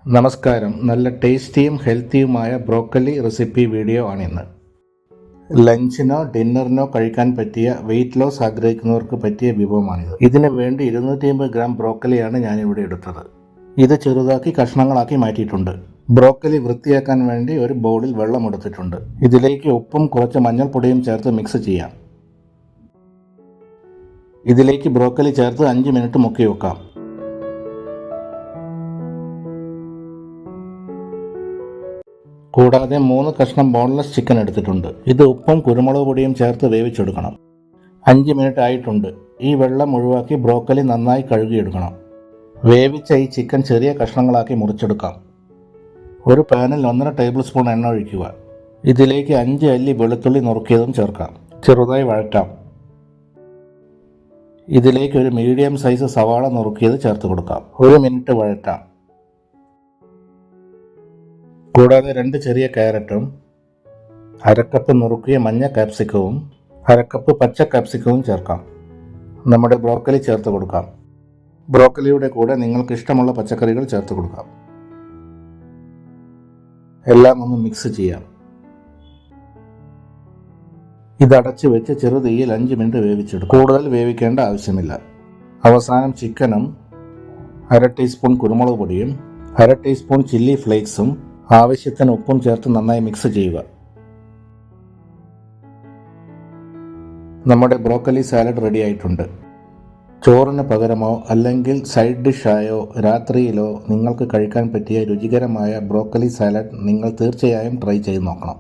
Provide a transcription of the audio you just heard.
നമസ്കാരം. നല്ല ടേസ്റ്റിയും ഹെൽത്തിയുമായ broccoli recipe video ആണിന്ന്. ലഞ്ചിനോ ഡിന്നറിനോ കഴിക്കാൻ പറ്റിയ വെയിറ്റ് ലോസ് ആഗ്രഹിക്കുന്നവർക്ക് പറ്റിയ വിഭവമാണിത്. ഇതിന് വേണ്ടി 250 ഗ്രാം ബ്രോക്കലിയാണ് ഞാനിവിടെ എടുത്തത്. ഇത് ചെറുതാക്കി കഷ്ണങ്ങളാക്കി മാറ്റിയിട്ടുണ്ട്. ബ്രോക്കലി വൃത്തിയാക്കാൻ വേണ്ടി ഒരു ബൗളിൽ വെള്ളം എടുത്തിട്ടുണ്ട്. ഇതിലേക്ക് ഉപ്പും കുറച്ച് മഞ്ഞൾപ്പൊടിയും ചേർത്ത് മിക്സ് ചെയ്യാം. ഇതിലേക്ക് ബ്രോക്കലി ചേർത്ത് 5 മിനിറ്റ് മുക്കി വെക്കാം. കൂടാതെ 3 കഷ്ണം ബോൺലെസ് ചിക്കൻ എടുത്തിട്ടുണ്ട്. ഇത് ഉപ്പും കുരുമുളക് പൊടിയും ചേർത്ത് വേവിച്ചെടുക്കണം. 5 മിനിറ്റ് ആയിട്ടുണ്ട്. ഈ വെള്ളം ഒഴിവാക്കി ബ്രോക്കലി നന്നായി കഴുകിയെടുക്കണം. വേവിച്ച ഈ ചിക്കൻ ചെറിയ കഷ്ണങ്ങളാക്കി മുറിച്ചെടുക്കാം. ഒരു പാനിൽ 1.5 ടേബിൾ സ്പൂൺ എണ്ണ ഒഴിക്കുക. ഇതിലേക്ക് 5 അല്ലി വെളുത്തുള്ളി നുറുക്കിയതും ചേർക്കാം. ചെറുതായി വഴറ്റാം. ഇതിലേക്ക് ഒരു മീഡിയം സൈസ് സവാള നുറുക്കിയത് ചേർത്ത് കൊടുക്കാം. 1 മിനിറ്റ് വഴറ്റാം. കൂടാതെ 2 ചെറിയ ക്യാരറ്റും, 1/2 കപ്പ് നുറുക്കിയ മഞ്ഞ കാപ്സിക്കവും, 1/2 കപ്പ് പച്ച കാപ്സിക്കവും ചേർക്കാം. നമ്മുടെ ബ്രോക്കലി ചേർത്ത് കൊടുക്കാം. ബ്രോക്കലിയുടെ കൂടെ നിങ്ങൾക്ക് ഇഷ്ടമുള്ള പച്ചക്കറികൾ ചേർത്ത് കൊടുക്കാം. എല്ലാം ഒന്ന് മിക്സ് ചെയ്യാം. ഇതടച്ച് വെച്ച് ചെറുതീയിൽ 5 മിനിറ്റ് വേവിച്ചെടുക്കും. കൂടുതൽ വേവിക്കേണ്ട ആവശ്യമില്ല. അവസാനം ചിക്കനും 1/2 ടീസ്പൂൺ കുരുമുളക് പൊടിയും 1/2 ടീസ്പൂൺ ചില്ലി ഫ്ലേക്സും ആവശ്യത്തിന് ഉപ്പും ചേർത്ത് നന്നായി മിക്സ് ചെയ്യുക. നമ്മുടെ ബ്രോക്കലി സാലഡ് റെഡി ആയിട്ടുണ്ട്. ചോറിന് പകരമോ അല്ലെങ്കിൽ സൈഡ് ഡിഷായോ രാത്രിയിലോ നിങ്ങൾക്ക് കഴിക്കാൻ പറ്റിയ രുചികരമായ ബ്രോക്കലി സാലഡ് നിങ്ങൾ തീർച്ചയായും ട്രൈ ചെയ്ത് നോക്കണം.